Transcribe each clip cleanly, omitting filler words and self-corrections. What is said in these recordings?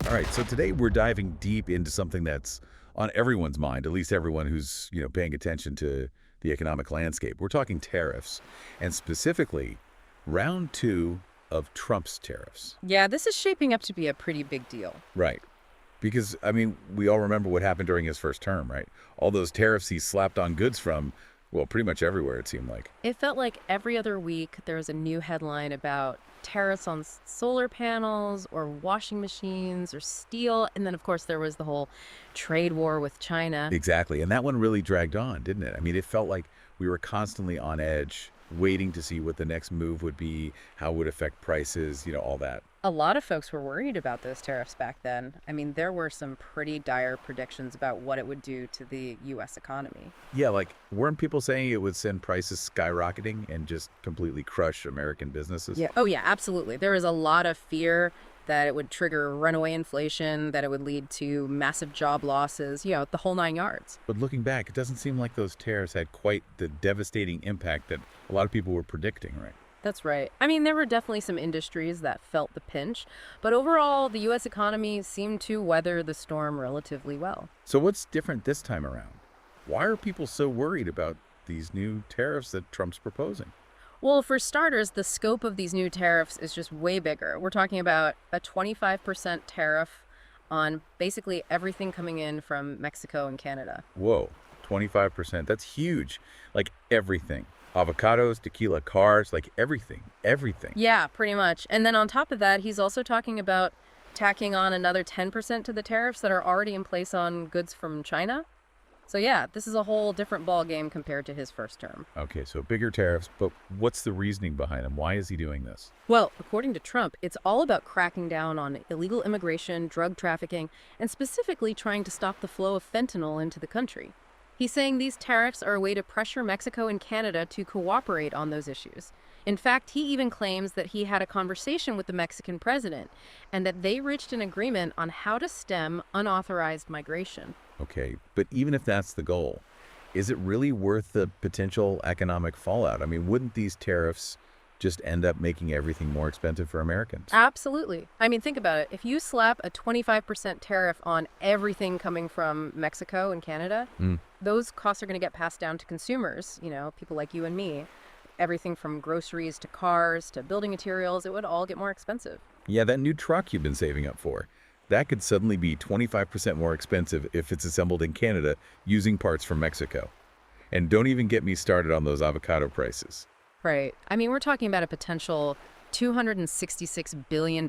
All right, so today we're diving deep into something that's on everyone's mind, at least everyone who's, paying attention to the economic landscape. We're talking tariffs, and specifically round two of Trump's tariffs. Yeah, this is shaping up to be a pretty big deal. Right. Because, we all remember what happened during his first term, right? All those tariffs he slapped on goods from, well, pretty much everywhere, it seemed like. It felt like every other week there was a new headline about tariffs on solar panels or washing machines or steel. And then, of course, there was the whole trade war with China. Exactly. And that one really dragged on, didn't it? It felt like we were constantly on edge, waiting to see what the next move would be, how it would affect prices, all that. A lot of folks were worried about those tariffs back then. There were some pretty dire predictions about what it would do to the U.S. economy. Yeah, like, weren't people saying it would send prices skyrocketing and just completely crush American businesses? Yeah. Oh, yeah, absolutely. There was a lot of fear that it would trigger runaway inflation, that it would lead to massive job losses, the whole nine yards. But looking back, it doesn't seem like those tariffs had quite the devastating impact that a lot of people were predicting, right? That's right. There were definitely some industries that felt the pinch, but overall, the U.S. economy seemed to weather the storm relatively well. So what's different this time around? Why are people so worried about these new tariffs that Trump's proposing? Well, for starters, the scope of these new tariffs is just way bigger. We're talking about a 25% tariff on basically everything coming in from Mexico and Canada. Whoa, 25%. That's huge. Like everything. Avocados, tequila, cars, like everything. Yeah, pretty much. And then on top of that, he's also talking about tacking on another 10% to the tariffs that are already in place on goods from China. So yeah, this is a whole different ball game compared to his first term. Okay, so bigger tariffs, but what's the reasoning behind them? Why is he doing this? Well, according to Trump, it's all about cracking down on illegal immigration, drug trafficking, and specifically trying to stop the flow of fentanyl into the country. He's saying these tariffs are a way to pressure Mexico and Canada to cooperate on those issues. In fact, he even claims that he had a conversation with the Mexican president and that they reached an agreement on how to stem unauthorized migration. Okay, but even if that's the goal, is it really worth the potential economic fallout? Wouldn't these tariffs just end up making everything more expensive for Americans? Absolutely. Think about it. If you slap a 25% tariff on everything coming from Mexico and Canada, those costs are going to get passed down to consumers, people like you and me. Everything from groceries to cars to building materials, it would all get more expensive. Yeah, that new truck you've been saving up for, that could suddenly be 25% more expensive if it's assembled in Canada using parts from Mexico. And don't even get me started on those avocado prices. Right. We're talking about a potential $266 billion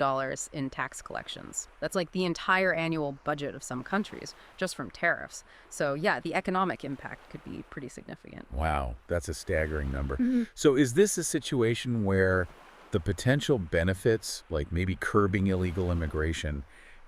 in tax collections. That's like the entire annual budget of some countries, just from tariffs. So yeah, the economic impact could be pretty significant. Wow, that's a staggering number. So is this a situation where the potential benefits, like maybe curbing illegal immigration,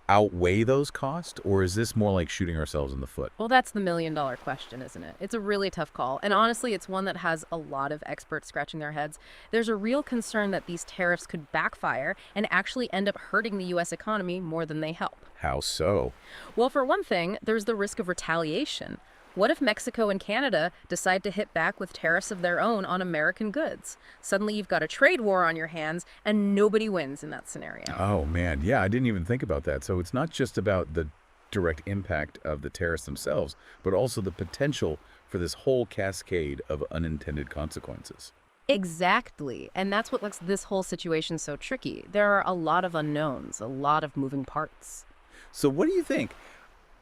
outweigh those costs, or is this more like shooting ourselves in the foot? Well, that's the million-dollar question, isn't it? It's a really tough call. And honestly, it's one that has a lot of experts scratching their heads. There's a real concern that these tariffs could backfire and actually end up hurting the U.S. economy more than they help. How so? Well, for one thing, there's the risk of retaliation. What if Mexico and Canada decide to hit back with tariffs of their own on American goods? Suddenly you've got a trade war on your hands and nobody wins in that scenario. Oh, man. Yeah, I didn't even think about that. So it's not just about the direct impact of the tariffs themselves, but also the potential for this whole cascade of unintended consequences. Exactly. And that's what makes this whole situation so tricky. There are a lot of unknowns, a lot of moving parts. So what do you think?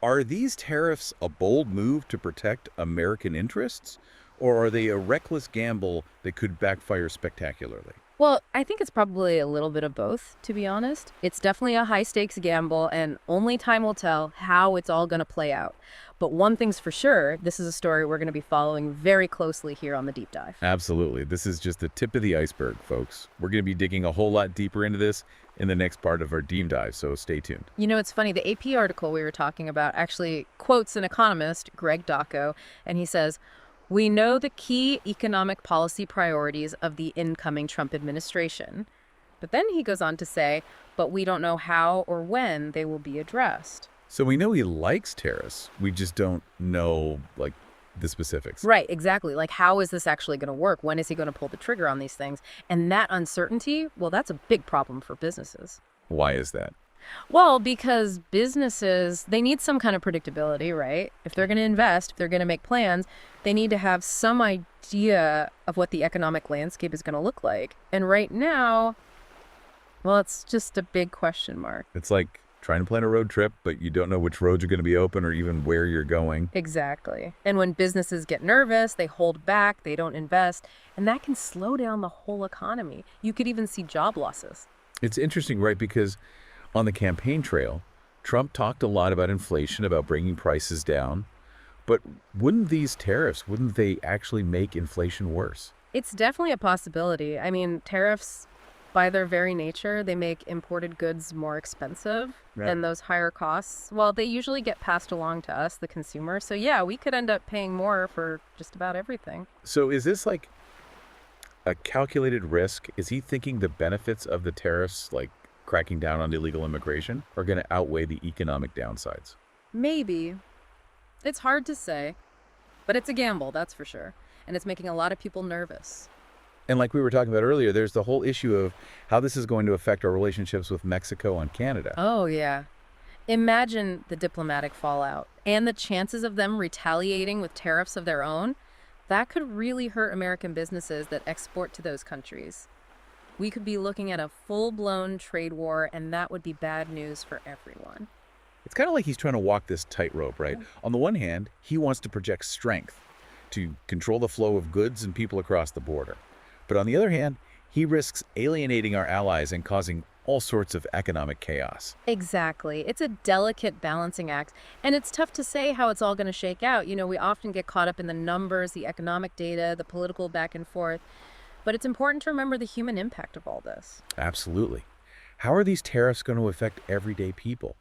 Are these tariffs a bold move to protect American interests, or are they a reckless gamble that could backfire spectacularly? Well, I think it's probably a little bit of both, to be honest. It's definitely a high-stakes gamble, and only time will tell how it's all going to play out. But one thing's for sure, this is a story we're going to be following very closely here on the Deep Dive. Absolutely. This is just the tip of the iceberg, folks. We're going to be digging a whole lot deeper into this in the next part of our Deep Dive, so stay tuned. It's funny, the AP article we were talking about actually quotes an economist, Greg Dacco, and he says, "We know the key economic policy priorities of the incoming Trump administration." But then he goes on to say, "But we don't know how or when they will be addressed." So we know he likes tariffs. We just don't know, the specifics. Right, exactly. Like, how is this actually going to work? When is he going to pull the trigger on these things? And that uncertainty, well, that's a big problem for businesses. Why is that? Well, because businesses, they need some kind of predictability, right? If they're going to invest, if they're going to make plans, they need to have some idea of what the economic landscape is going to look like. And right now, well, it's just a big question mark. It's like trying to plan a road trip, but you don't know which roads are going to be open or even where you're going. Exactly. And when businesses get nervous, they hold back, they don't invest, and that can slow down the whole economy. You could even see job losses. It's interesting, right? Because on the campaign trail, Trump talked a lot about inflation, about bringing prices down. But wouldn't these tariffs, wouldn't they actually make inflation worse? It's definitely a possibility. I mean, tariffs, by their very nature, they make imported goods more expensive. Right. And those higher costs, well, they usually get passed along to us, the consumer. So yeah, we could end up paying more for just about everything. So is this like a calculated risk? Is he thinking the benefits of the tariffs, like cracking down on illegal immigration, are going to outweigh the economic downsides? Maybe. It's hard to say, but it's a gamble, that's for sure. And it's making a lot of people nervous. And like we were talking about earlier, there's the whole issue of how this is going to affect our relationships with Mexico and Canada. Oh, yeah. Imagine the diplomatic fallout and the chances of them retaliating with tariffs of their own. That could really hurt American businesses that export to those countries. We could be looking at a full-blown trade war, and that would be bad news for everyone. It's kind of like he's trying to walk this tightrope, right? On the one hand, he wants to project strength to control the flow of goods and people across the border. But on the other hand, he risks alienating our allies and causing all sorts of economic chaos. Exactly. It's a delicate balancing act, and it's tough to say how it's all going to shake out. You know, we often get caught up in the numbers, the economic data, the political back and forth, but it's important to remember the human impact of all this. Absolutely. How are these tariffs going to affect everyday people?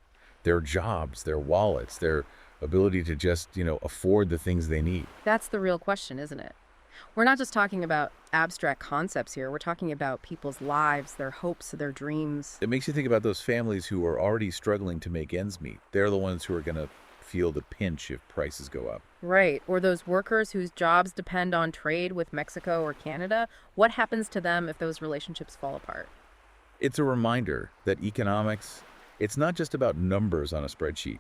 Their jobs, their wallets, their ability to just, afford the things they need. That's the real question, isn't it? We're not just talking about abstract concepts here. We're talking about people's lives, their hopes, their dreams. It makes you think about those families who are already struggling to make ends meet. They're the ones who are going to feel the pinch if prices go up. Right. Or those workers whose jobs depend on trade with Mexico or Canada. What happens to them if those relationships fall apart? It's a reminder that economics, it's not just about numbers on a spreadsheet.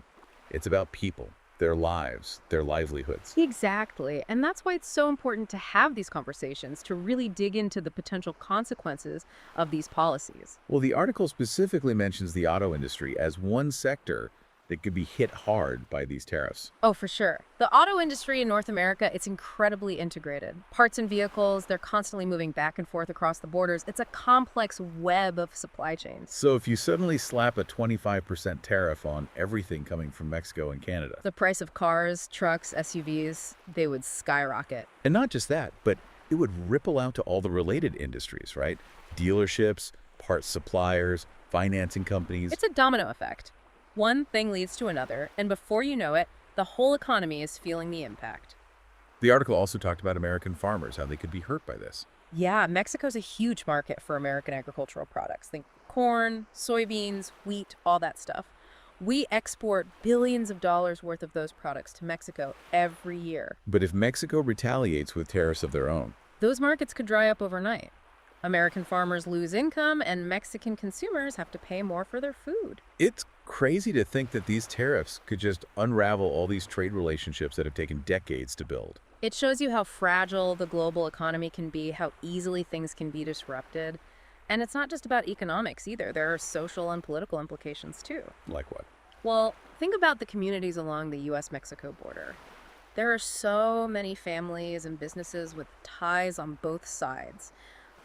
It's about people, their lives, their livelihoods. Exactly. And that's why it's so important to have these conversations, to really dig into the potential consequences of these policies. Well, the article specifically mentions the auto industry as one sector that could be hit hard by these tariffs. Oh, for sure. The auto industry in North America, it's incredibly integrated. Parts and vehicles, they're constantly moving back and forth across the borders. It's a complex web of supply chains. So if you suddenly slap a 25% tariff on everything coming from Mexico and Canada. The price of cars, trucks, SUVs, they would skyrocket. And not just that, but it would ripple out to all the related industries, right? Dealerships, parts suppliers, financing companies. It's a domino effect. One thing leads to another, and before you know it, the whole economy is feeling the impact. The article also talked about American farmers, how they could be hurt by this. Yeah, Mexico's a huge market for American agricultural products. Think corn, soybeans, wheat, all that stuff. We export billions of dollars worth of those products to Mexico every year. But if Mexico retaliates with tariffs of their own, those markets could dry up overnight. American farmers lose income, and Mexican consumers have to pay more for their food. It's crazy to think that these tariffs could just unravel all these trade relationships that have taken decades to build. It shows you how fragile the global economy can be, how easily things can be disrupted. And it's not just about economics either. There are social and political implications too. Like what? Well, think about the communities along the U.S.-Mexico border. There are so many families and businesses with ties on both sides.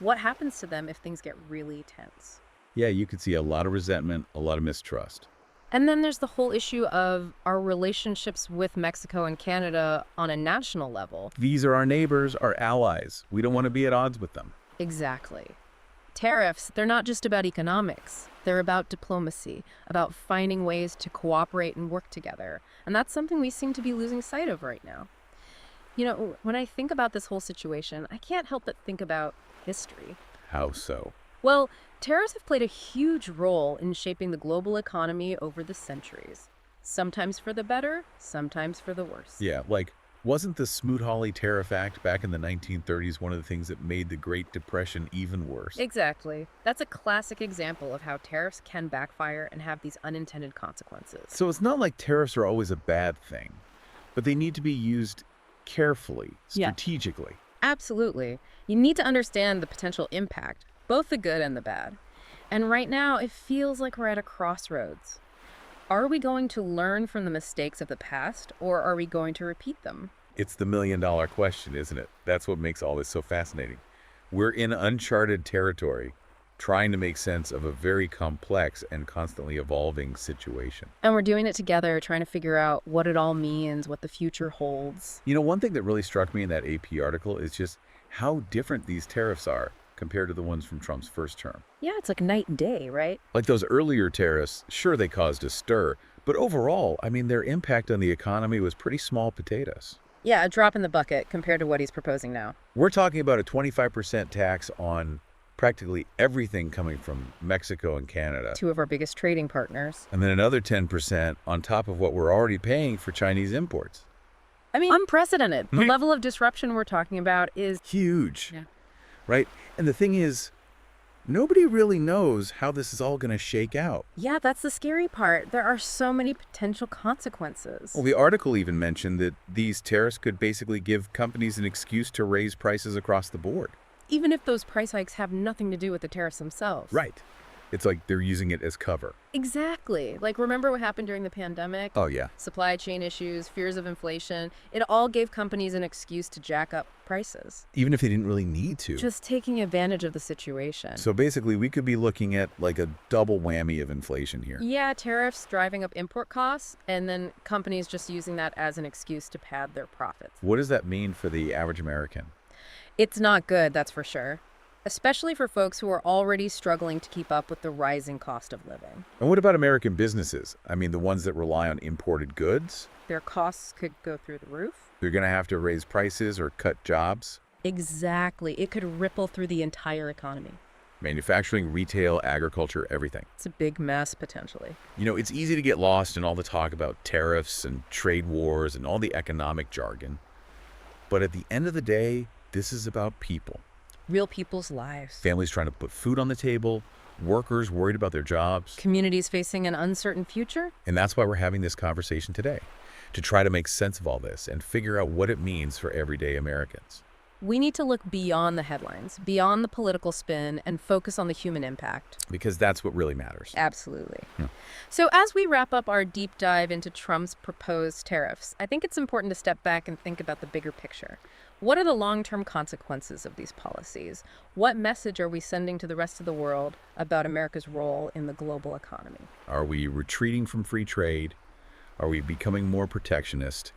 What happens to them if things get really tense? Yeah, you could see a lot of resentment, a lot of mistrust. And then there's the whole issue of our relationships with Mexico and Canada on a national level. These are our neighbors, our allies. We don't want to be at odds with them. Exactly. Tariffs, they're not just about economics. They're about diplomacy, about finding ways to cooperate and work together. And that's something we seem to be losing sight of right now. You know, when I think about this whole situation, I can't help but think about history. How so? Well, tariffs have played a huge role in shaping the global economy over the centuries. Sometimes for the better, sometimes for the worse. Yeah, like Wasn't the Smoot-Hawley Tariff Act back in the 1930s one of the things that made the Great Depression even worse? Exactly. That's a classic example of how tariffs can backfire and have these unintended consequences. So it's not like tariffs are always a bad thing, but they need to be used carefully, Yeah. strategically. Absolutely. You need to understand the potential impact, both the good and the bad. And right now, it feels like we're at a crossroads. Are we going to learn from the mistakes of the past, or are we going to repeat them? It's the million-dollar question, isn't it? That's what makes all this so fascinating. We're in uncharted territory, trying to make sense of a very complex and constantly evolving situation. And we're doing it together, trying to figure out what it all means, what the future holds. You know, one thing that really struck me in that AP article is just how different these tariffs are compared to the ones from Trump's first term. Yeah, it's like night and day, right? Like those earlier tariffs, sure, they caused a stir, but overall, I mean, their impact on the economy was pretty small potatoes. Yeah, a drop in the bucket compared to what he's proposing now. We're talking about a 25% tax on practically everything coming from Mexico and Canada, Two of our biggest trading partners. and then another 10% on top of what we're already paying for Chinese imports. I mean, unprecedented. The level of disruption we're talking about is Huge, Yeah. right? And the thing is, nobody really knows how this is all going to shake out. Yeah, that's the scary part. There are so many potential consequences. Well, the article even mentioned that these tariffs could basically give companies an excuse to raise prices across the board. Even if those price hikes have nothing to do with the tariffs themselves. Right. It's like they're using it as cover. Exactly. Like, remember what happened during the pandemic? Oh, yeah. Supply chain issues, fears of inflation. It all gave companies an excuse to jack up prices. Even if they didn't really need to. Just taking advantage of the situation. So basically, we could be looking at like a double whammy of inflation here. Yeah, tariffs driving up import costs, and then companies just using that as an excuse to pad their profits. What does that mean for the average American? It's not good, that's for sure. Especially for folks who are already struggling to keep up with the rising cost of living. And what about American businesses? I mean, the ones that rely on imported goods? Their costs could go through the roof. They're going to have to raise prices or cut jobs. Exactly. It could ripple through the entire economy. Manufacturing, retail, agriculture, everything. It's a big mess, potentially. You know, it's easy to get lost in all the talk about tariffs and trade wars and all the economic jargon. But at the end of the day, this is about people. Real people's lives. Families trying to put food on the table, workers worried about their jobs. Communities facing an uncertain future. And that's why we're having this conversation today, to try to make sense of all this and figure out what it means for everyday Americans. We need to look beyond the headlines, beyond the political spin, and focus on the human impact. Because that's what really matters. Absolutely. Yeah. So as we wrap up our deep dive into Trump's proposed tariffs, I think it's important to step back and think about the bigger picture. What are the long-term consequences of these policies? What message are we sending to the rest of the world about America's role in the global economy? Are we retreating from free trade? Are we becoming more protectionist?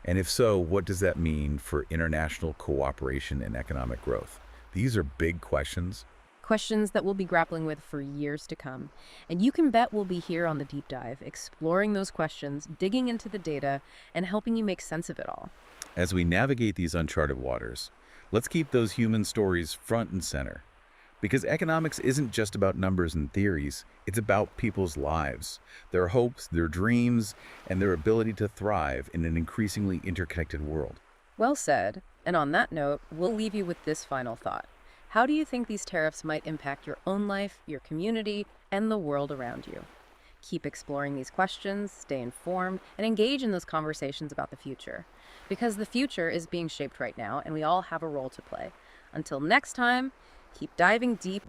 And if so, what does that mean for international cooperation and economic growth? These are big questions. Questions that we'll be grappling with for years to come. And you can bet we'll be here on the deep dive, exploring those questions, digging into the data, and helping you make sense of it all. As we navigate these uncharted waters, let's keep those human stories front and center. Because economics isn't just about numbers and theories, it's about people's lives, their hopes, their dreams, and their ability to thrive in an increasingly interconnected world. Well said. And on that note, we'll leave you with this final thought. How do you think these tariffs might impact your own life, your community, and the world around you? Keep exploring these questions, stay informed, and engage in those conversations about the future. Because the future is being shaped right now, and we all have a role to play. Until next time, keep diving deep